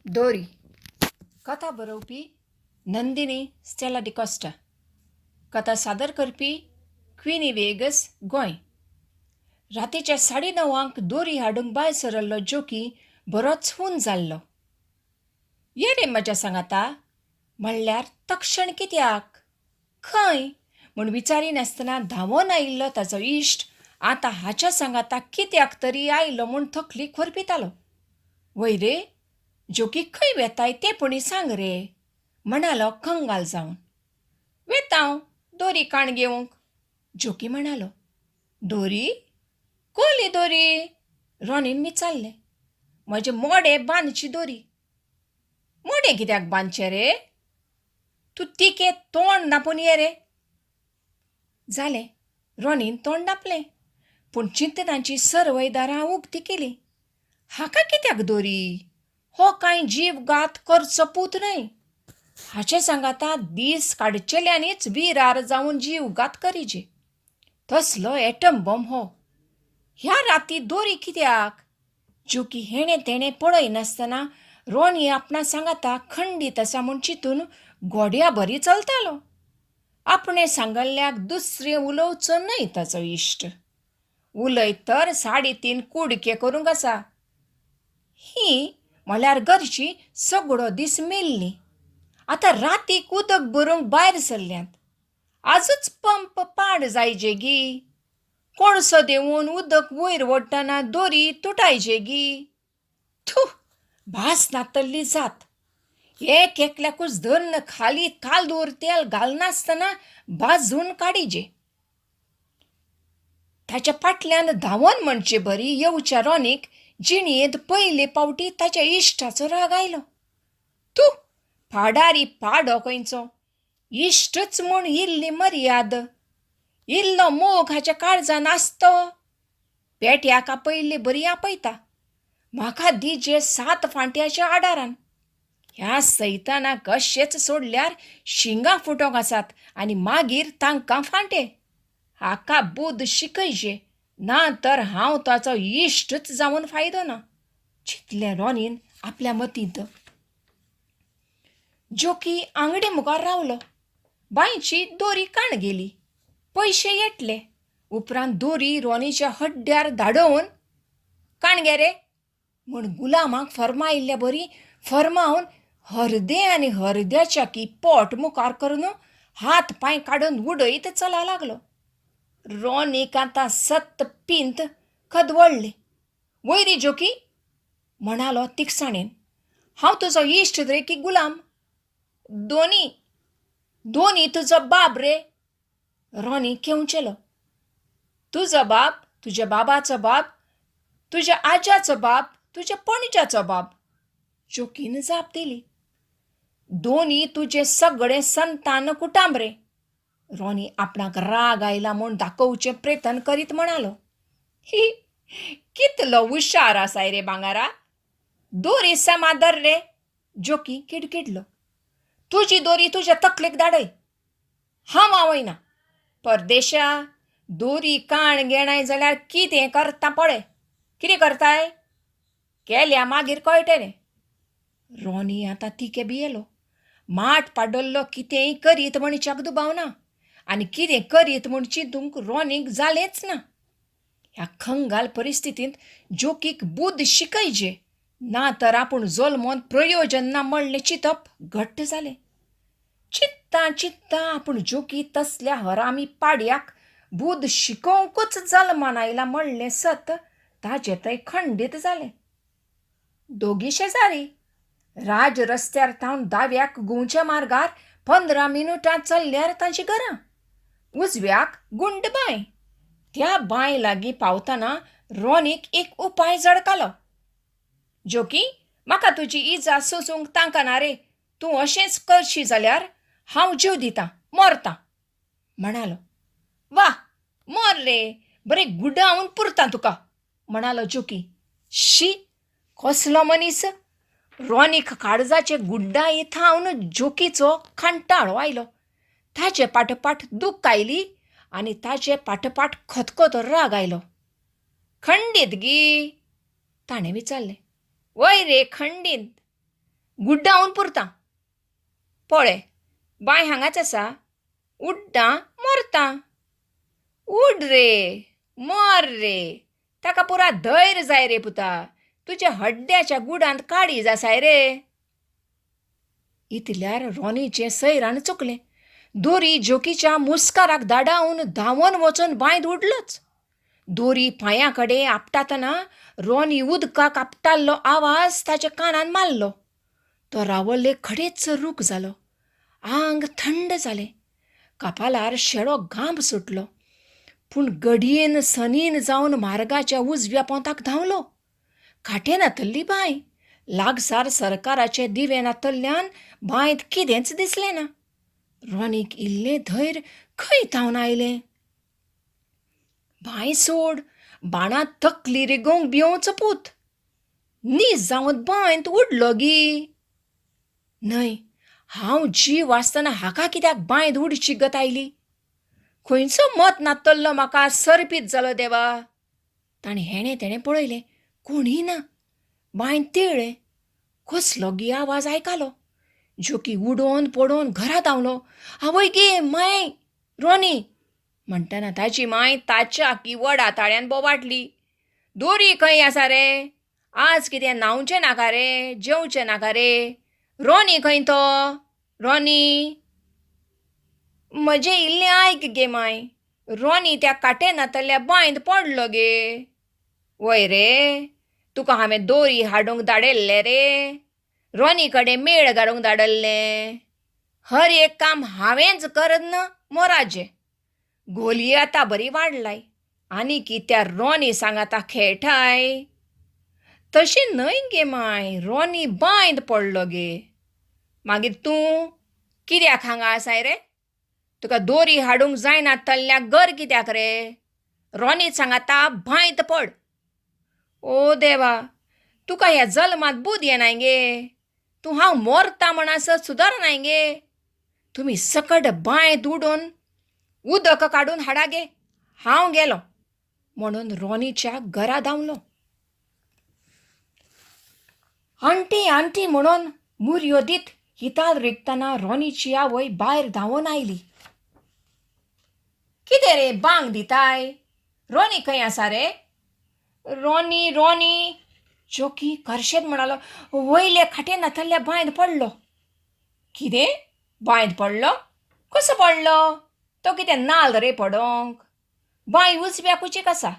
दोरी. कथा बरोवपी नंदिनी स्टेला डिकोस्टा. कथा सादर करपी क्विनी वेगस, गोंय. रातीच्या 9:30 दोरी हाडूंक भायर सरल्लो जोकी बरोच हून जाल्लो. ये रे म्हज्या सांगाता, म्हणल्यार तक्षण कित्याक? खंय म्हूण विचारिनासतना धांवून आयिल्लो ताचो इश्ट आतां हाच्या सांगाता कित्याक तरी आयलो म्हूण तकली खोरपितालो. वय रे, जोकी खंय वेताय तें पुणी सांग रे, म्हणालो कंगाल जावन. वेतांव दोरी काण घेवंक, जोकी म्हणालो. दोरी? कोली दोरी? रोनीन विचारलें. म्हजें मोडें बांदची दोरी. मोडें कित्याक बांदचें रे? तूं तिके तोंड धांपून ये रे. जालें, रोनीन तोंड धांपलें, पूण चिंतनाची सर्वय दारां उक्ती केली. हाका कित्याक दोरी? हो कांय जीवघात करचो पूत न्हय. हाचे सांगाता दीस काडचेल्यांनीच विरार जावन जीवघात करीचे. तसलो एटम बॉम्ब हो. ह्या राती दोरी कित्याक? जोकी हेणे तेणे पळयनासतना रोनी आपणा सांगाता खंडीत आसा म्हूण चिंतून गोड्या बरी चलतालो. आपणे सांगल्ल्याक दुसरें उलोवचो न्हय ताचो इश्ट. उलयत तर 3.5 कुडके करूंक आसा. ही म्हळ्यार घरची सगळो दीस मेल्ली. आतां रातीक उदक भरूंक भायर सरल्यांत. आजूच पंप पाड जायचे गी. कोळसो देंवून उदक वयर ओडटना दोरी तुटायचे गी. थू, भास नातल्ली जात. एक एकल्याकूच धन्न खाली कालदूर तेल घालनासतना भाजून काडीचे. ताच्या फाटल्यान धांवून म्हणचे बरी येवच्या रोनीक जिणयेंत पयले पावटी ताच्या इश्टाचो राग आयलो. तूं फाडारी पाडो खंयचो. इश्टच म्हूण इल्ली मर्याद. इल्लो मोग हाच्या काळजान आसतो. पेट्याक आपयल्ली बरी आपयता. म्हाका दिजे 7 फांट्याच्या आडारान. ह्या सैतानाक कशेच सोडल्यार शिंगां फुटोंक आसात आनी मागीर तांकां फांटे. हाका बुद्ध शिकयचे, ना तर हांव ताचो इश्टच जावन फायदो ना, चिंतलें रोनीन आपल्या मतींत. जोकी आंगडे मुखार रावलो. बांयची दोरी काण गेली. पयशे येतले. उपरांत दोरी रोनीच्या हड्ड्यार धाडोवन काण गे रे म्हूण गुलामाक फर्मायिल्ल्या बरी फर्मावन हरदें आनी हरद्याच्या की पोट मुखार करून हात पांय काडून उडयत चला लागलो. रोनीक आतां सत्त पिंत खदवळ्ळें. वय रे जोकी, म्हणालो तिखसाणेन. हांव तुजो इश्ट रे की गुलाम? दोनी तुजो बाब रे. रोनी केंवचेलो. तुजो बाब, तुज्या बाबाचो बाब, तुज्या आज्याचो बाब, तुज्या पणज्याचो बाब, जोकीन जाप दिली. दोनी तुजें सगळें संतान कुटांब रे. रोनी आपणाक राग आयला म्हूण दाखोवचें प्रयत्न करीत म्हणालो. ही कितलो हुशार आसाय रे भांगारा. दोरी समादर रे. जोकी किडकिडलो. तुजी दोरी तुज्या तकलेक धाडय. हांव आवयना. परदेशा, दोरी काण घेणाय जाल्यार कितें करता पळय. कितें करताय? केल्या मागीर कळटलें रे. रोनी आतां तिके भियेलो. माठ पाडल्लो कितेंय करीत म्हणच्याक दुबावना आनी कितें करीत म्हूण चिंतूंक रोनीक जालेंच ना. ह्या खंगाल परिस्थितींत जोकीक बुद्ध शिकयचे, ना तर आपूण जल्मोन प्रयोजन ना म्हणलें चिंतप घट्ट जालें. चिंत्ता चिंत्ता आपूण जोकी तसल्या हरामी पाड्याक बुद्ध शिकोवंकूच जल्मान आयला म्हणलें सत ताचें थंय खंडीत जालें. दोगी शेजारी. राज रस्त्यार थावन दाव्याक गोंयच्या मार्गार 15 मिनटां चल्ल्यार तांची घरां. उजव्याक गुंड बांय. त्या बांय लागीं पावतना रोनीक एक उपाय जडकालो. जोकी, म्हाका तुजी इजा सोसूंक तांकाना रे. तूं अशेंच करशी जाल्यार हांव जीव दितां, मरतां, म्हणालो. वा, मर रे, बरें गुडावन पुरतां तुका, म्हणालो जोकी. शी, कसलो मनीस. रोनीक काळजाचे गुड्डाई थावन जोकीचो कंटाळो आयलो. ताचे फाटफाट दूख आयली आनी ताचे फाटफाट खतखतो राग आयलो. खंडीत गी, ताणें विचारलें. वय रे खंडीत. गुड्डावून पुरता. पळय, बाय हांगाच आसा, उड्डां मरता. उड रे, मर रे, ताका पुरा धैर्य जाय रे पुता. तुज्या हड्ड्याच्या गुडांत काळीज आसाय रे. इतल्यार रॉनीचें सैरान चुकलें. दोरी जोकीच्या मुस्काराक धाडावन धांवन वचून बांयत उडलोच. दोरी पांयां कडेन आपटातना रॉनी उदकाक आपटाल्लो आवाज ताच्या कानान मारलो. तो रावल्ले खडेच रूख जालो. आंग थंड जालें. कपालार शेळो घांब सुटलो. पूण घडयेन सनीन जावन मार्गाच्या उजव्या पोंताक धांवलो. खाटेन नातल्ली बांय. लागसार सरकाराचे दिवे नातल्ल्यान बांयत कितेंच दिसलें ना. रॉनीक इल्लें धैर्य खंय थावन आयलें. बांय सोड, बाणांत तकली रिगोवंक भिवोंचो पूत. नीज जावन बांयत उडलो गी. न्हय, हांव जीव आसतना हाका कित्याक बांयत उडची गत आयली? खंयचो मत नातल्लो म्हाका सरपीत जालो देवा. ताणें हेणें तेणें पळयलें, कोणीय ना. बांयत तिळ्ळें. कसलो गी आवाज आयकालो. जोकी उडोवन पडोवन घरा धांवलो. आवय गे, माय, रॉनी म्हणटना ताची माय ताच्या की वडा ताळ्यान बोवाटली. दोरी खंय आसा रे? आज कितें न्हांवचें नाका रे, जेवचें नाका रे. रॉनी खंय तो? रॉनी, म्हजें इल्लें आयक गे माय. रॉनी त्या काटे नातल्ल्या बांयत पडलो गे. वय रे, तुका हांवें दोरी हाडूंक धाडयल्लें रे. रॉनी कडेन मेळ घालूंक धाडल्लें. हर एक काम हांवेंच करन मोराजें. घोलये आतां बरी वाडलाय आनी की त्या रॉनी सांग आतां खेळटाय. तशें न्हय गे माय, रॉनी बांयत पडलो गे. मागीर तूं कित्याक हांगा आसाय रे? तुका दोरी हाडूंक जायना तल्ल्या गर कित्याक रे? रॉनीच सांगाता बांयत पड. ओ देवा, तुका ह्या जल्मात बूद येनाय गे. तूं हांव मोरता म्हणसर सुदारनाय गे. तुमी सकट बांयत उडोवन उदक काडून हाडा गे. हांव गेलो म्हणून रॉनीच्या घरा धांवलो. आंटी आंटी म्हणून मुरयो दीत हिताल रिगतना रॉनीची आवय भायर धांवून आयली. कितें रे बांग दिताय? रॉनी खंय आसा रे? रॉनी रॉनी, जोकी करशेत म्हणालो. वयले खाटे नातल्ल्या बांयत पडलो. कितें? बांयत पडलो? कसो पडलो? तो कितें नाल रे पडोंक? बांय उजव्याक उचीक आसा.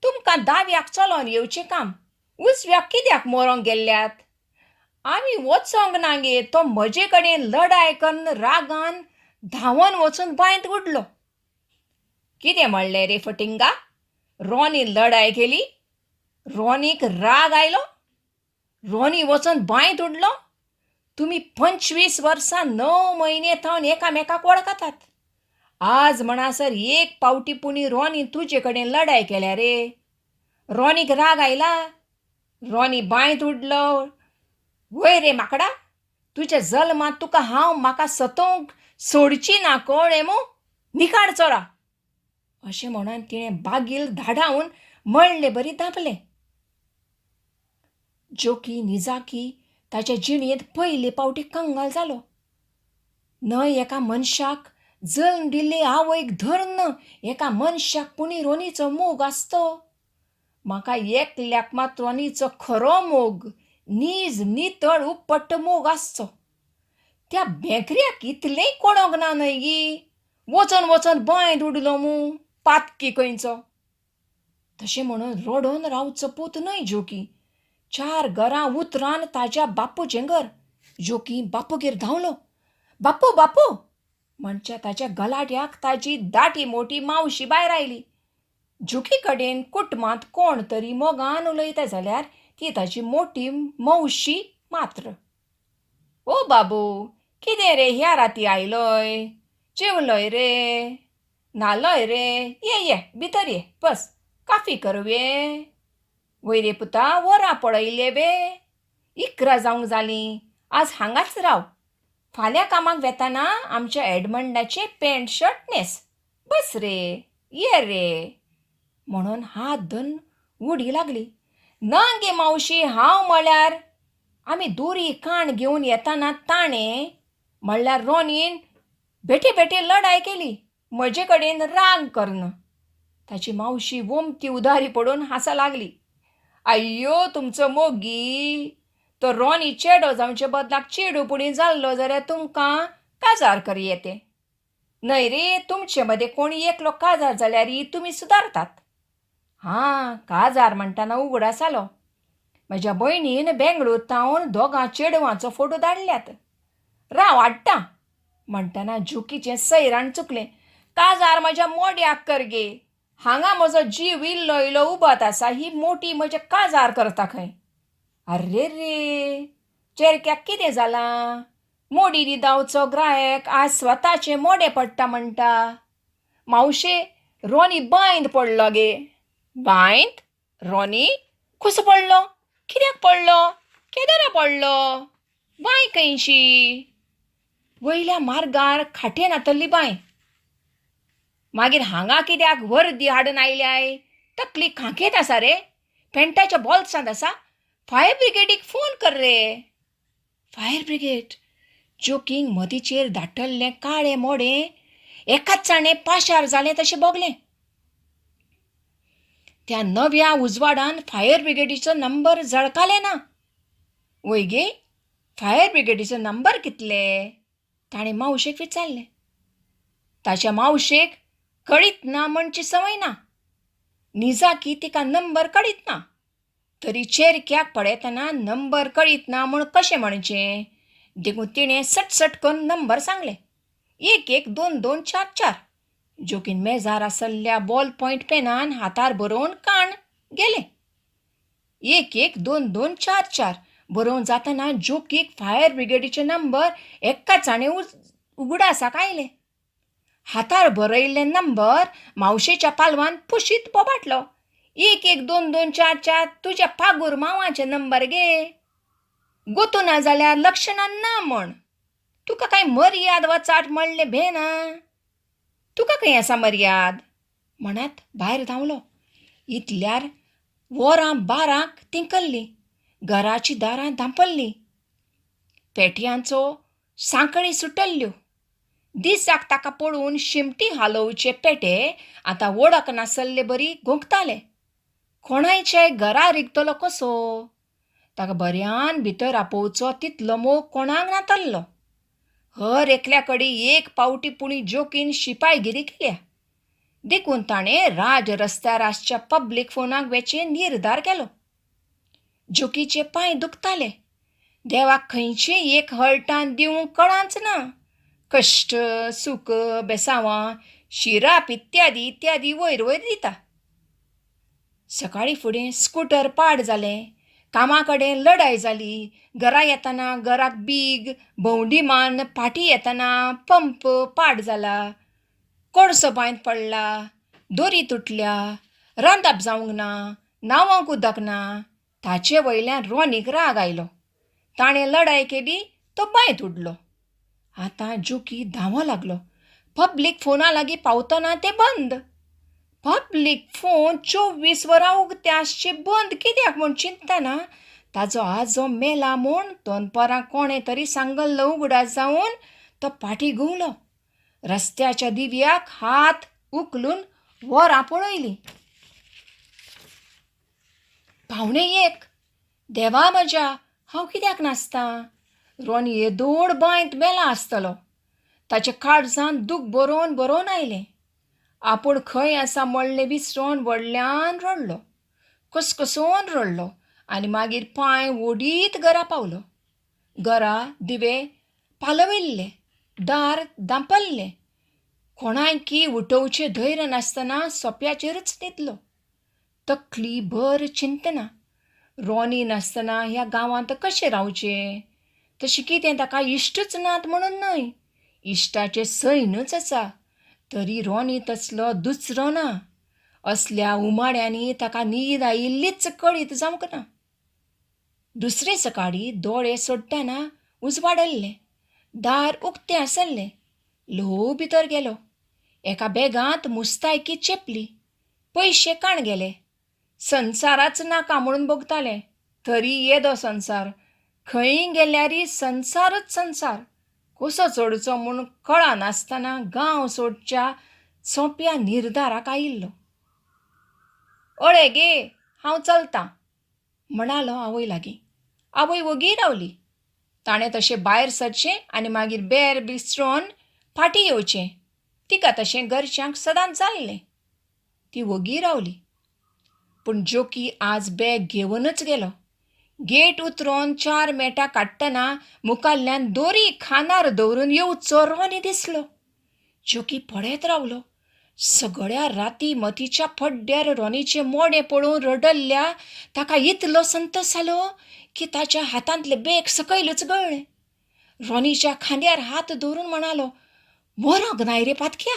तुमकां दाव्याक चलोन येवचें काम. उजव्याक कित्याक मोरोंक गेल्ल्यात? आमी वचोंक ना गे. तो म्हजे कडेन लढाय करून रागान धांवन वचून बांयत उडलो. कितें म्हणलें रे फटिंगा? रॉनी लढाय केली? रॉनीक राग आयलो? रॉनी वचून बांयत उडलो? तुमी 25 वर्सां 9 म्हयने थावन एकामेकाक वळखतात. आज म्हणसर एक पावटी पुणी रॉनी तुजे कडेन लढाय केल्या रे. रॉनीक राग आयला? रॉनी बांयत उडलो? वय रे माकडा, तुज्या जल्मांत तुका हांव म्हाका सतोवंक सोडची ना कळ्ळें मू? निकाड चोरा. अशें म्हणून तिणें बागील धाडावन मळ्ळे बरी धांपलें. जोकी निजाकी ताच्या जिणेंत पयले पावटी कंगाल जालो. न्हय एका मनशाक जल्म दिल्ले आवयक धरून एका मनशाक पुणी रॉनीचो मोग आसतो. म्हाका एकल्याक मात रॉनीचो खरो मोग, नीज नितळ उपट्ट मोग आसचो. त्या बेकऱ्याक इतलेंय कोणोंक ना न्हय गी. वचोन वचोन बांयत उडलो मू, पातकी खंयचो. तशें म्हणून रडोन रावचो पूत न्हय जोकी. 4 घरां उतरान ताज्या बापूचें घर. जोकी बापूगेर धांवलो. बापू बापू म्हणच्या ताच्या गलाट्याक ताची दाटी मोठी मावशी भायर आयली. जोकी कडेन कुटुंबांत कोण तरी मोगान उलयता जाल्यार ती ताची मोठी मावशी मात्र. ओ बाबू, कितें रे ह्या राती आयलोय? जेवलोय रे? नालोय रे? ये भितर ये, बस, काफी करवे. वय रे पुता, वरां पळयले बे. 11 जावंक जालीं. आज हांगाच राव. फाल्यां कामाक वेताना आमच्या एडमंडाचे पॅन्ट शर्ट न्हेस. बस रे, ये रे म्हणून हात धरून उडी लागली. ना गे मावशी, हांव म्हळ्यार. आमी दोरी काण घेवन येताना ताणें म्हणल्यार रॉनीन बेटी बेटी लढाय केली, म्हजे कडेन राग करन. ताची मावशी वोमती उदारी पडून हांसा लागली. अय्यो तुमचो मोगी, तो रॉनी चेडो जावचे बदलाक चेडूपणी जाल्लो जाल्यार तुमकां काजार करी येते. न्हय रे, तुमचे मदें कोण एकलो काजार जाल्यार तुमी सुदारतात. हां, काजार म्हणटाना उगडास आलो. म्हज्या भयणीन बेंगळूरतावन दोगां चेडवांचो फोटो धाडल्यात. राव हाडटा म्हणटाना जुकीचें सैराण चुकलें. काजार म्हज्या मोड्याक कर गे. हांगा म्हजो जीव इल्लो इल्लो उबत आसा, ही मोटी म्हजे काजार करता खंय. आरे रे, चेरक्याक कितें जालां? मोडी दिदावचो ग्राहक आज स्वताचें मोडें पडटा म्हणटा. मावशे, रॉनी बायंत पडलो गे. बायंत? रॉनी? कसो पडलो? कित्याक पडलो? केदरा पडलो? बांय खंयची? वयल्या मार्गार खाटेन आतल्ली बांय. मागीर हांगा कित्याक वर्दी हाडून आयल्याय? तकली खांकेत आसा रे? पॅन्टाच्या बॉल्सांत आसा? फायर ब्रिगेडीक फोन कर रे. Fire brigade? जोकींग मदींचेर धाडटल्लें काळें मोडें एकाच चाणें पाशार जालें तशें बोगलें. त्या नव्या उजवाडान फायर ब्रिगेडीचो नंबर जळकाले ना. वय गे, फायर ब्रिगेडीचो नंबर कितले? ताणें मावशेक विचारलें. ताच्या मावशेक कळीत ना म्हणची संवय ना. निजाकी तिका नंबर कळीत ना. तरी चेरक्याक पळयतना नंबर कळीत ना म्हूण कशें म्हणचें? देखून तिणें सटसट करून नंबर सांगले. 112244. जोकीन मेजार आसल्ल्या बॉल पॉयंट पेनान हातार बरोवन काण गेले. 112244 बरोवन जातना जोकीक फायर ब्रिगेडीचे नंबर एकाचाणे उगडासाक आयले. हातार बरयल्ले नंबर मावशेच्या पालवान पुशीत बोबाटलो. 112244 तुज्या पागूर मांवाचे नंबर गे. गोतू ना जाल्यार लक्षणां ना म्हण. तुका कांय मर्याद वचाट म्हणले भेना? तुका खंय आसा मर्याद? म्हणत भायर धांवलो. इतल्यार वरां 12 तिंकल्लीं. घराची दारां धांपल्लीं. पेटयांचो सांकळी सुटल्ल्यो. दिसाक ताका पळोवन शिमटी हालोवचे पेटे आतां वळख नासल्ले बरी घोंकताले. कोणायचेय घरा रिगतलो कसो? ताका बऱ्यान भितर आपोवचो तितलो मोग कोणाक नातल्लो. हर एकल्या कडेन एक पावटी पुणी जोकीन शिपायगिरी केल्या. देखून ताणें राज रस्त्यार आसच्या पब्लीक फोनाक वेचेन निर्धार केलो. जोकीचे पांय दुखताले. देवाक खंयचेय एक हळटान दिवंक कळांच ना. कश्ट, सूख, बेसांवां, शिराप इत्यादी इत्यादी वयर वयर दिता. सकाळी फुडें स्कूटर पाड जालें. कामा कडेन लढाय जाली. घरा येतना घराक बीग, भोंवडीमान पाटी येतना पंप पाड जाला. कोळसो बांयत पडला. दोरी तुटल्या. रांदप जावंक ना. न्हावंक उदक ना. ताचे वयल्यान रॉनीक राग आयलो. ताणें लढाय केली तो बांयत उडलो. आतां जोकी धांवो लागलो. पब्लीक फोना लागीं पावतना तें बंद. पब्लीक फोन 24 वरां उगते आसचे बंद कित्याक म्हूण चिंतना ताजो आजो मेला म्हूण दनपारां कोणें तरी सांगल्लो उगडास जावन तो फाटीं घुंवलो. रस्त्याच्या दिव्याक हात उखलून वरां पळयलीं. 1:45. देवा म्हज्या, हांव कित्याक नासतां? रॉनी येदोड बांयत मेला आसतलो. ताचे काळजांत दूख बरोवन बरोवन आयलें. आपूण खंय आसा म्हणलें विसरोन व्हडल्यान रडलो. कसकसोन रडलो आनी मागीर पांय ओडीत घरा पावलो. घरा दिवे पालविल्ले. दार धांपल्लें. कोणायकी उठोवचें धैर्य नासतना सोप्याचेरच न्हिदलो. तकली भर चिंतना. रॉनी नासतना ह्या गांवांत कशें रावचें? तशें कितें ताका इश्टच नात म्हणून न्हय, इश्टाचें सैनूच आसा. तरी रॉनी तसलो दुसरो ना. असल्या उमाड्यांनी ताका न्हीद आयिल्लीच कळीत जावंक ना. दुसरे सकाळी दोळे सोडटाना उजवाडल्लें. दार उक्तें आसल्लें. ल्हव भितर गेलो. एका बॅगांत मुस्तायकी चेपली. पयशे काण गेले. संवसाराच नाका म्हणून बोगतालें. तरी येदो संवसार. खंय गेल्यारय संवसारच संवसार कसो चडचो म्हूण कळनासतना गांव सोडच्या सोंप्या निर्धाराक आयिल्लो. अळे गे, हांव चलतां म्हणालो आवय लागीं. आवय वगी रावली. ताणें तशें भायर सरचें आनी मागीर बेर विसरोन फाटीं येवचें. तिका तशें घरच्यांक सदांच जाल्लें. ती वगी रावली. पूण जोकी आज बॅग घेवनच गेलो. गेट उतरोवन 4 मेटां काडटना मुखाल्ल्यान दोरी खांदार दवरून येवचो रोनी दिसलो. जोकी पळयत रावलो. सगळ्या राती मतीच्या पड्ड्यार रोनीचें मोडें पळोवन रडल्ल्या ताका इतलो संतोश जालो की ताच्या हातांतले बॅग सकयलच गळ्ळें. रोनीच्या खांद्यार हात दवरून म्हणालो, मरोंक नाय रे पातक्या?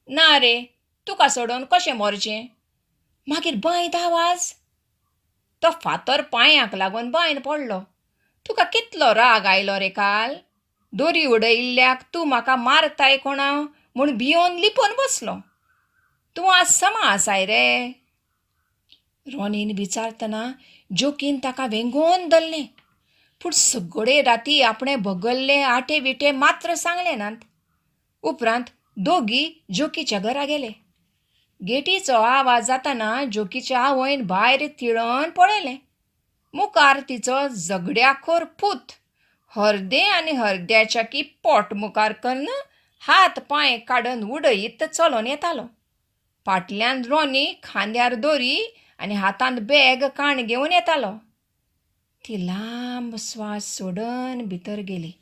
ना रे, तुका सोडून कशें मरचें? मागीर बैद आवाज. तो फातर पांयांक लागून बैन पडलो. तुका कितलो राग आयलो रे काल? दोरी उडयिल्ल्याक तूं म्हाका मारताय कोणा म्हूण भियोन लिपोवन बसलो. तूं आज समा आसाय रे. रोनीन विचारतना जोकीन ताका वेंगोवन धरलें. पूण सगळे राती आपणें भगल्ले आटे विटे मात्र सांगले नात. उपरांत दोगी जोकीच्या घरा गेले. गेटीचो आवाज जाताना जोकीच्या आवयन भायर तिळोन पळयलें. मुखार तिचो झगड्याखोर पूत हरदें आनी हरद्याच्या की पोट मुखार करून हात पांय काडून उडयत चलोन येतालो. फाटल्यान रोनी खांद्यार दोरी आनी हातांत बॅग काण घेवन येतालो. ती लांब स्वास सोडून भितर गेली.